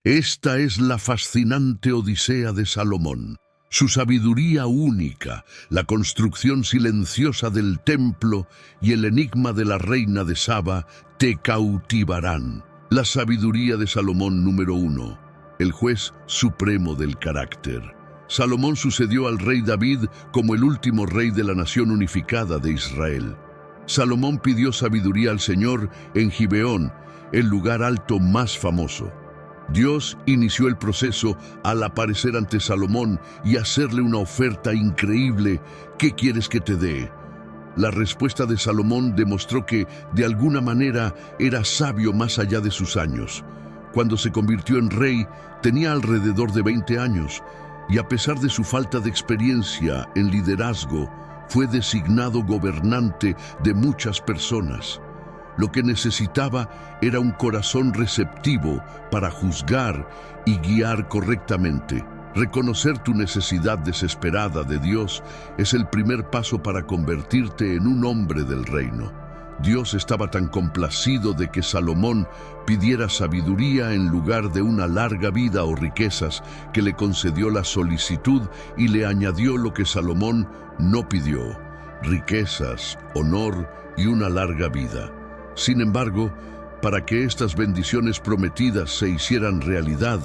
Esta es la fascinante odisea de Salomón. Su sabiduría única, la construcción silenciosa del templo y el enigma de la reina de Saba te cautivarán. La sabiduría de Salomón número 1, el juez supremo del carácter. Salomón sucedió al rey David como el último rey de la nación unificada de Israel. Salomón pidió sabiduría al Señor en Gibeón, el lugar alto más famoso. Dios inició el proceso al aparecer ante Salomón y hacerle una oferta increíble. ¿Qué quieres que te dé? La respuesta de Salomón demostró que, de alguna manera, era sabio más allá de sus años. Cuando se convirtió en rey, tenía alrededor de 20 años, y a pesar de su falta de experiencia en liderazgo, fue designado gobernante de muchas personas. Lo que necesitaba era un corazón receptivo para juzgar y guiar correctamente. Reconocer tu necesidad desesperada de Dios es el primer paso para convertirte en un hombre del reino. Dios estaba tan complacido de que Salomón pidiera sabiduría en lugar de una larga vida o riquezas, que le concedió la solicitud y le añadió lo que Salomón no pidió: riquezas, honor y una larga vida. Sin embargo, para que estas bendiciones prometidas se hicieran realidad,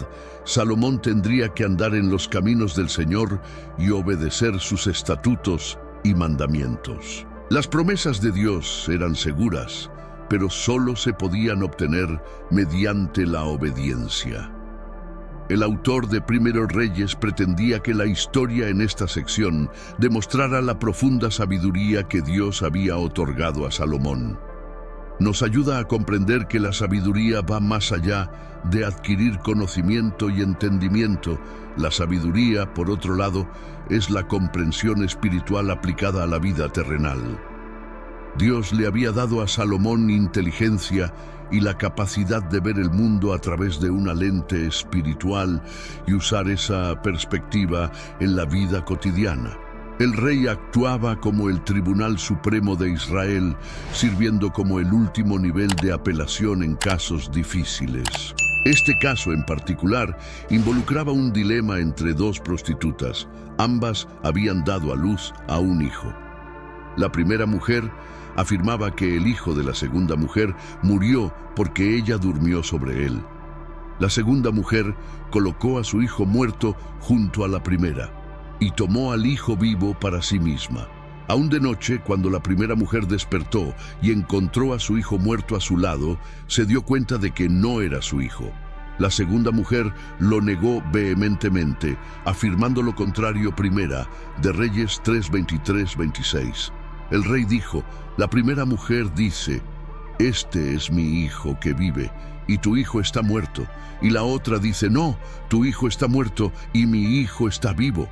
Salomón tendría que andar en los caminos del Señor y obedecer sus estatutos y mandamientos. Las promesas de Dios eran seguras, pero solo se podían obtener mediante la obediencia. El autor de Primeros Reyes pretendía que la historia en esta sección demostrara la profunda sabiduría que Dios había otorgado a Salomón. Nos ayuda a comprender que la sabiduría va más allá de adquirir conocimiento y entendimiento. La sabiduría, por otro lado, es la comprensión espiritual aplicada a la vida terrenal. Dios le había dado a Salomón inteligencia y la capacidad de ver el mundo a través de una lente espiritual y usar esa perspectiva en la vida cotidiana. El rey actuaba como el Tribunal Supremo de Israel, sirviendo como el último nivel de apelación en casos difíciles. Este caso en particular involucraba un dilema entre dos prostitutas. Ambas habían dado a luz a un hijo. La primera mujer afirmaba que el hijo de la segunda mujer murió porque ella durmió sobre él. La segunda mujer colocó a su hijo muerto junto a la primera y tomó al hijo vivo para sí misma. Aún de noche, cuando la primera mujer despertó y encontró a su hijo muerto a su lado, se dio cuenta de que no era su hijo. La segunda mujer lo negó vehementemente, afirmando lo contrario primera, de Reyes 3:23-26. El rey dijo: la primera mujer dice, este es mi hijo que vive, y tu hijo está muerto. Y la otra dice, no, tu hijo está muerto y mi hijo está vivo.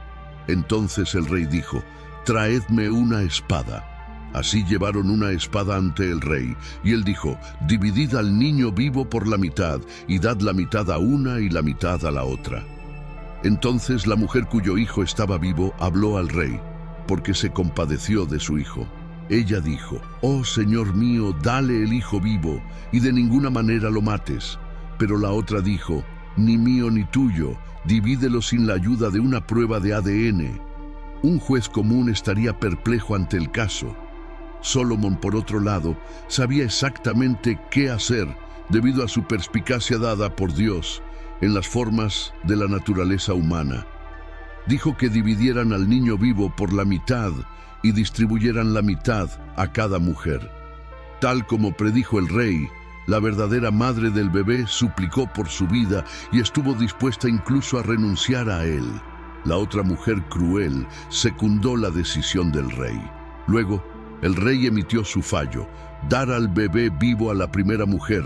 Entonces el rey dijo, traedme una espada. Así llevaron una espada ante el rey, y él dijo, dividid al niño vivo por la mitad, y dad la mitad a una y la mitad a la otra. Entonces la mujer cuyo hijo estaba vivo habló al rey, porque se compadeció de su hijo. Ella dijo, oh Señor mío, dale el hijo vivo, y de ninguna manera lo mates. Pero la otra dijo, ni mío ni tuyo, divídelo sin la ayuda de una prueba de ADN. Un juez común estaría perplejo ante el caso. Salomón, por otro lado, sabía exactamente qué hacer debido a su perspicacia dada por Dios en las formas de la naturaleza humana. Dijo que dividieran al niño vivo por la mitad y distribuyeran la mitad a cada mujer. Tal como predijo el rey, la verdadera madre del bebé suplicó por su vida y estuvo dispuesta incluso a renunciar a él. La otra mujer cruel secundó la decisión del rey. Luego, el rey emitió su fallo: dar al bebé vivo a la primera mujer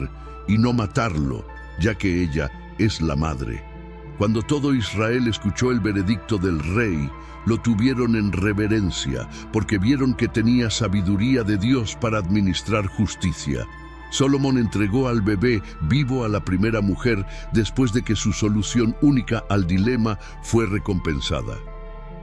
y no matarlo, ya que ella es la madre. Cuando todo Israel escuchó el veredicto del rey, lo tuvieron en reverencia, porque vieron que tenía sabiduría de Dios para administrar justicia. Salomón entregó al bebé vivo a la primera mujer después de que su solución única al dilema fue recompensada.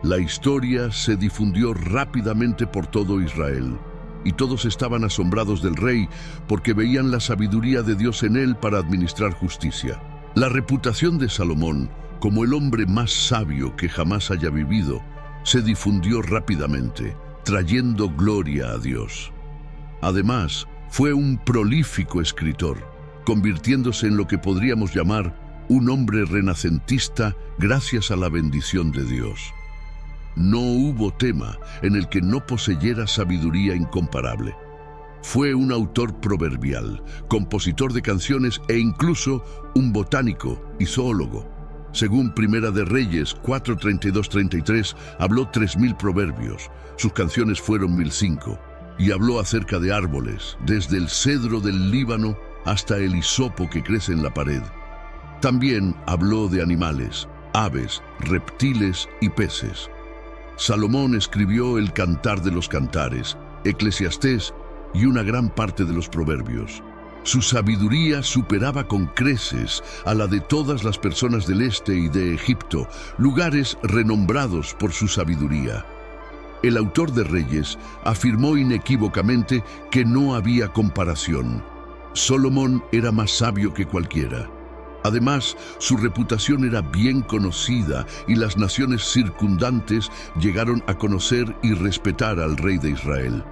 La historia se difundió rápidamente por todo Israel, y todos estaban asombrados del rey porque veían la sabiduría de Dios en él para administrar justicia. La reputación de Salomón como el hombre más sabio que jamás haya vivido se difundió rápidamente, trayendo gloria a Dios. Además, fue un prolífico escritor, convirtiéndose en lo que podríamos llamar un hombre renacentista gracias a la bendición de Dios. No hubo tema en el que no poseyera sabiduría incomparable. Fue un autor proverbial, compositor de canciones e incluso un botánico y zoólogo. Según Primera de Reyes 4:32-33, habló 3000 proverbios. Sus canciones fueron 1005. Y habló acerca de árboles, desde el cedro del Líbano hasta el hisopo que crece en la pared. También habló de animales, aves, reptiles y peces. Salomón escribió el Cantar de los Cantares, Eclesiastés y una gran parte de los proverbios. Su sabiduría superaba con creces a la de todas las personas del este y de Egipto, lugares renombrados por su sabiduría. El autor de Reyes afirmó inequívocamente que no había comparación. Salomón era más sabio que cualquiera. Además, su reputación era bien conocida y las naciones circundantes llegaron a conocer y respetar al rey de Israel.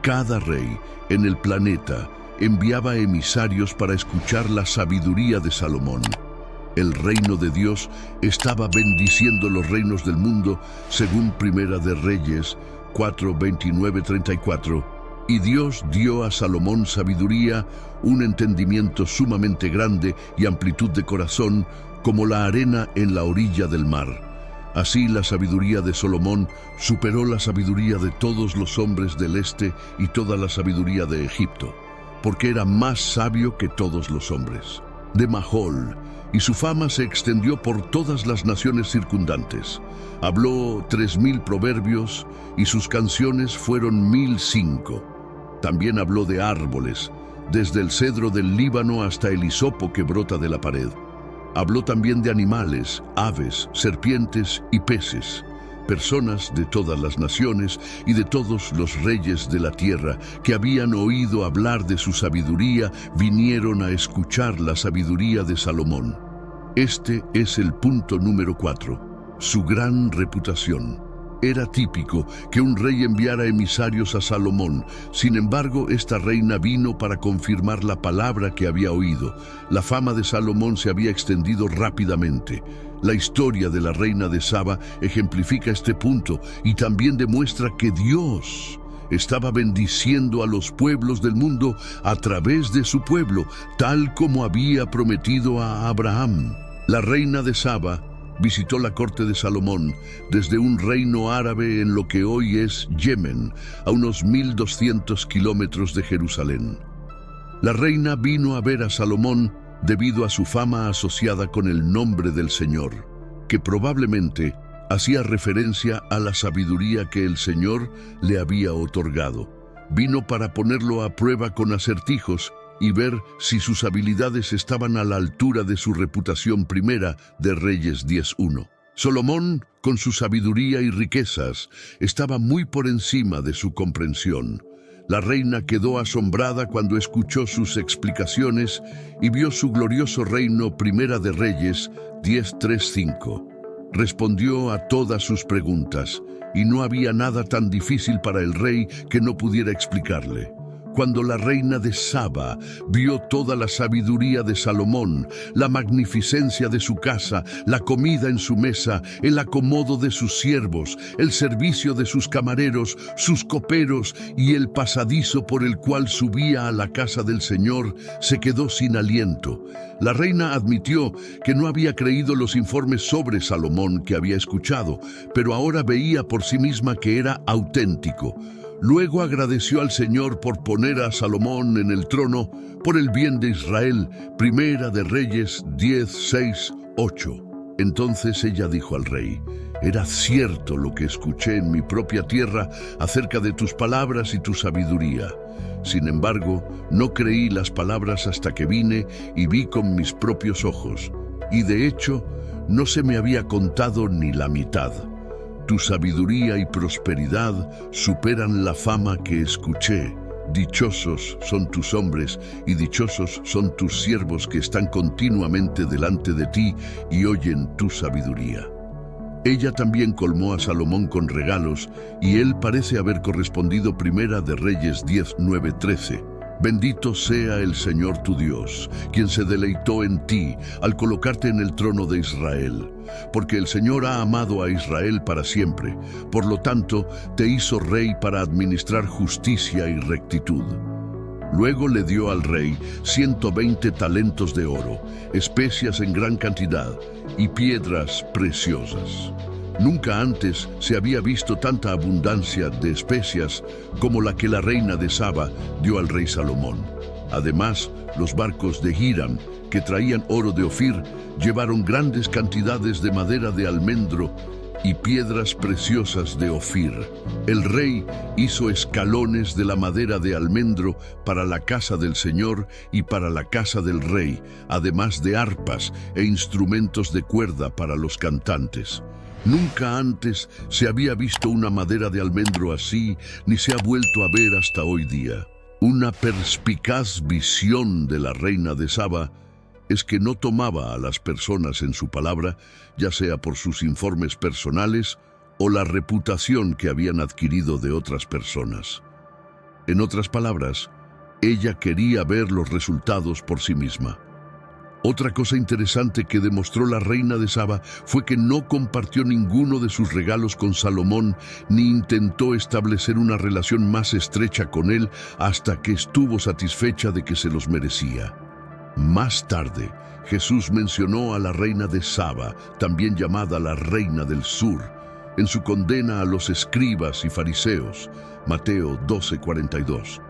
Cada rey en el planeta enviaba emisarios para escuchar la sabiduría de Salomón. El reino de Dios estaba bendiciendo los reinos del mundo, según Primera de Reyes 4:29-34, y Dios dio a Salomón sabiduría, un entendimiento sumamente grande y amplitud de corazón, como la arena en la orilla del mar. Así la sabiduría de Salomón superó la sabiduría de todos los hombres del este y toda la sabiduría de Egipto, porque era más sabio que todos los hombres. De Mahol, y su fama se extendió por todas las naciones circundantes. Habló 3000 proverbios y sus canciones fueron 1005. También habló de árboles, desde el cedro del Líbano hasta el hisopo que brota de la pared. Habló también de animales, aves, serpientes y peces. Personas de todas las naciones y de todos los reyes de la tierra que habían oído hablar de su sabiduría vinieron a escuchar la sabiduría de Salomón. Este es el punto número 4, su gran reputación. Era típico que un rey enviara emisarios a Salomón. Sin embargo, esta reina vino para confirmar la palabra que había oído. La fama de Salomón se había extendido rápidamente. La historia de la reina de Saba ejemplifica este punto y también demuestra que Dios estaba bendiciendo a los pueblos del mundo a través de su pueblo, tal como había prometido a Abraham. La reina de Saba visitó la corte de Salomón desde un reino árabe en lo que hoy es Yemen, a unos 1200 kilómetros de Jerusalén. La reina vino a ver a Salomón debido a su fama asociada con el nombre del Señor, que probablemente hacía referencia a la sabiduría que el Señor le había otorgado. Vino para ponerlo a prueba con acertijos y ver si sus habilidades estaban a la altura de su reputación. Primera de Reyes 10:1. Salomón, con su sabiduría y riquezas, estaba muy por encima de su comprensión. La reina quedó asombrada cuando escuchó sus explicaciones y vio su glorioso reino. Primera de Reyes 10:3-5. Respondió a todas sus preguntas, y no había nada tan difícil para el rey que no pudiera explicarle. Cuando la reina de Saba vio toda la sabiduría de Salomón, la magnificencia de su casa, la comida en su mesa, el acomodo de sus siervos, el servicio de sus camareros, sus coperos y el pasadizo por el cual subía a la casa del Señor, se quedó sin aliento. La reina admitió que no había creído los informes sobre Salomón que había escuchado, pero ahora veía por sí misma que era auténtico. Luego agradeció al Señor por poner a Salomón en el trono por el bien de Israel. Primera de Reyes 10:6-8. Entonces ella dijo al rey: «Era cierto lo que escuché en mi propia tierra acerca de tus palabras y tu sabiduría. Sin embargo, no creí las palabras hasta que vine y vi con mis propios ojos. Y de hecho, no se me había contado ni la mitad. Tu sabiduría y prosperidad superan la fama que escuché. Dichosos son tus hombres y dichosos son tus siervos que están continuamente delante de ti y oyen tu sabiduría. Ella también colmó a Salomón con regalos y él parece haber correspondido. Primera de Reyes 10:9-13. Bendito sea el Señor tu Dios, quien se deleitó en ti al colocarte en el trono de Israel, porque el Señor ha amado a Israel para siempre. Por lo tanto, te hizo rey para administrar justicia y rectitud. Luego le dio al rey 120 talentos de oro, especias en gran cantidad y piedras preciosas. Nunca antes se había visto tanta abundancia de especias como la que la reina de Saba dio al rey Salomón. Además, los barcos de Hiram, que traían oro de Ofir, llevaron grandes cantidades de madera de almendro y piedras preciosas de Ofir. El rey hizo escalones de la madera de almendro para la casa del Señor y para la casa del rey, además de arpas e instrumentos de cuerda para los cantantes. Nunca antes se había visto una madera de almendro así, ni se ha vuelto a ver hasta hoy día. Una perspicaz visión de la reina de Saba es que no tomaba a las personas en su palabra, ya sea por sus informes personales o la reputación que habían adquirido de otras personas. En otras palabras, ella quería ver los resultados por sí misma. Otra cosa interesante que demostró la reina de Saba fue que no compartió ninguno de sus regalos con Salomón, ni intentó establecer una relación más estrecha con él hasta que estuvo satisfecha de que se los merecía. Más tarde, Jesús mencionó a la reina de Saba, también llamada la reina del sur, en su condena a los escribas y fariseos, Mateo 12:42.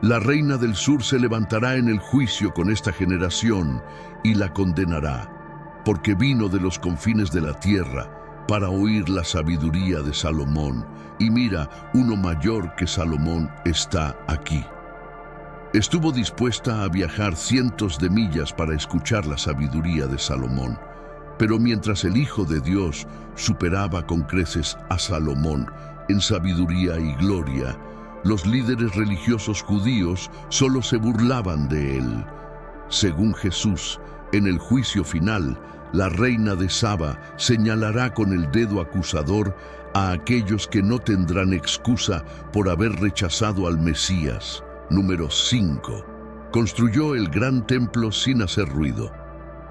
La reina del sur se levantará en el juicio con esta generación y la condenará, porque vino de los confines de la tierra para oír la sabiduría de Salomón, y mira, uno mayor que Salomón está aquí. Estuvo dispuesta a viajar cientos de millas para escuchar la sabiduría de Salomón, pero mientras el Hijo de Dios superaba con creces a Salomón en sabiduría y gloria, los líderes religiosos judíos solo se burlaban de él. Según Jesús, en el juicio final, la reina de Saba señalará con el dedo acusador a aquellos que no tendrán excusa por haber rechazado al Mesías. Número 5. Construyó el gran templo sin hacer ruido.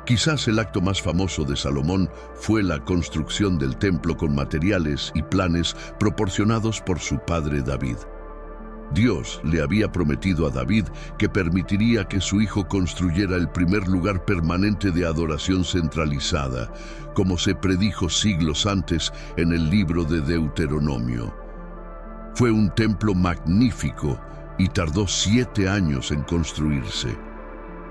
Quizás el acto más famoso de Salomón fue la construcción del templo con materiales y planes proporcionados por su padre David. Dios le había prometido a David que permitiría que su hijo construyera el primer lugar permanente de adoración centralizada, como se predijo siglos antes en el libro de Deuteronomio. Fue un templo magnífico y tardó 7 años en construirse.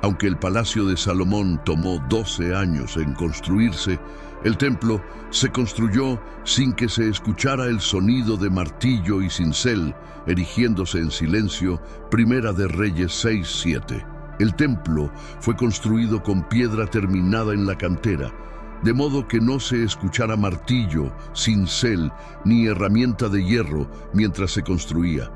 Aunque el palacio de Salomón tomó 12 años en construirse, el templo se construyó sin que se escuchara el sonido de martillo y cincel, erigiéndose en silencio. Primera de Reyes 6:7. El templo fue construido con piedra terminada en la cantera, de modo que no se escuchara martillo, cincel ni herramienta de hierro mientras se construía.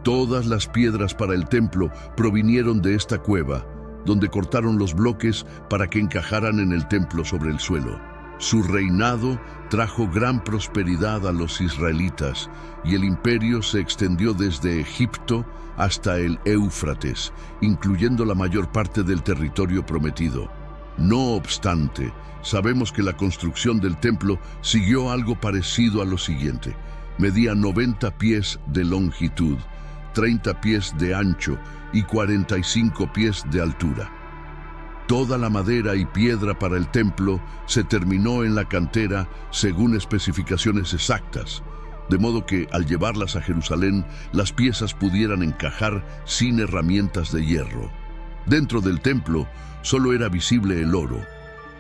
Todas las piedras para el templo provinieron de esta cueva, donde cortaron los bloques para que encajaran en el templo sobre el suelo. Su reinado trajo gran prosperidad a los israelitas y el imperio se extendió desde Egipto hasta el Éufrates, incluyendo la mayor parte del territorio prometido. No obstante, sabemos que la construcción del templo siguió algo parecido a lo siguiente. Medía 90 pies de longitud, 30 pies de ancho y 45 pies de altura. Toda la madera y piedra para el templo se terminó en la cantera según especificaciones exactas, de modo que al llevarlas a Jerusalén, las piezas pudieran encajar sin herramientas de hierro. Dentro del templo solo era visible el oro.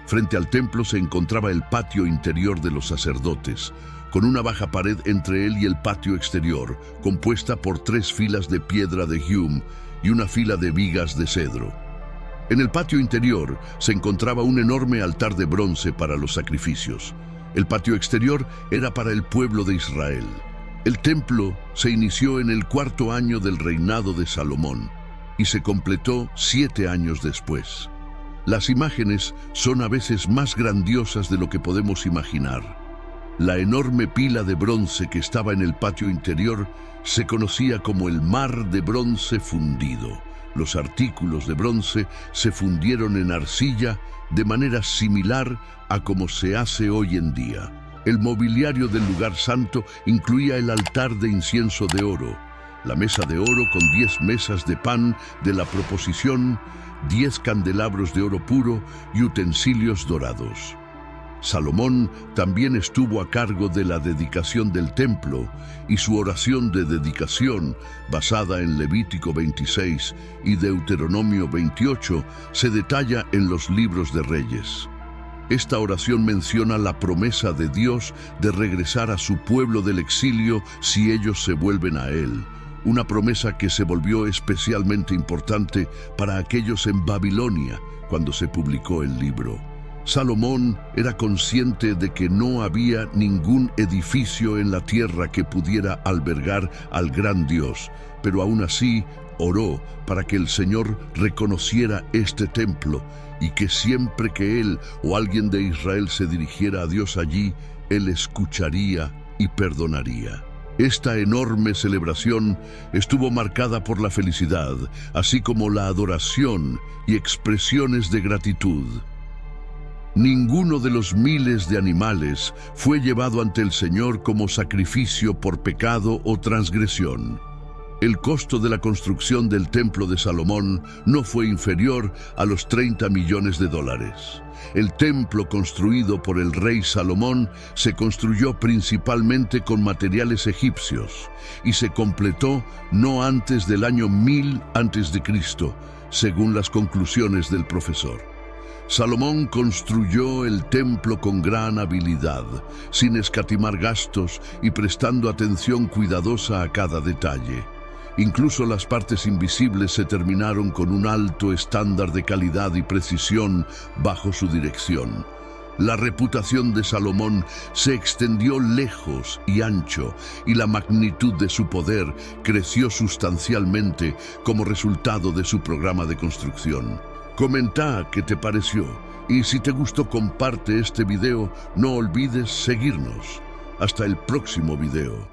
Frente al templo se encontraba el patio interior de los sacerdotes, con una baja pared entre él y el patio exterior, compuesta por 3 filas de piedra de Hume y una fila de vigas de cedro. En el patio interior se encontraba un enorme altar de bronce para los sacrificios. El patio exterior era para el pueblo de Israel. El templo se inició en el 4.º año del reinado de Salomón y se completó 7 años después. Las imágenes son a veces más grandiosas de lo que podemos imaginar. La enorme pila de bronce que estaba en el patio interior se conocía como el mar de bronce fundido. Los artículos de bronce se fundieron en arcilla de manera similar a como se hace hoy en día. El mobiliario del lugar santo incluía el altar de incienso de oro, la mesa de oro con 10 mesas de pan de la proposición, 10 candelabros de oro puro y utensilios dorados. Salomón también estuvo a cargo de la dedicación del templo y su oración de dedicación, basada en Levítico 26 y Deuteronomio 28, se detalla en los libros de Reyes. Esta oración menciona la promesa de Dios de regresar a su pueblo del exilio si ellos se vuelven a Él, una promesa que se volvió especialmente importante para aquellos en Babilonia cuando se publicó el libro. Salomón era consciente de que no había ningún edificio en la tierra que pudiera albergar al gran Dios, pero aún así oró para que el Señor reconociera este templo y que siempre que él o alguien de Israel se dirigiera a Dios allí, Él escucharía y perdonaría. Esta enorme celebración estuvo marcada por la felicidad, así como la adoración y expresiones de gratitud. Ninguno de los miles de animales fue llevado ante el Señor como sacrificio por pecado o transgresión. El costo de la construcción del templo de Salomón no fue inferior a los $30 millones. El templo construido por el rey Salomón se construyó principalmente con materiales egipcios y se completó no antes del año 1000 a.C., según las conclusiones del profesor. Salomón construyó el templo con gran habilidad, sin escatimar gastos y prestando atención cuidadosa a cada detalle. Incluso las partes invisibles se terminaron con un alto estándar de calidad y precisión bajo su dirección. La reputación de Salomón se extendió lejos y ancho, y la magnitud de su poder creció sustancialmente como resultado de su programa de construcción. Comenta qué te pareció, y si te gustó, comparte este video. No olvides seguirnos. Hasta el próximo video.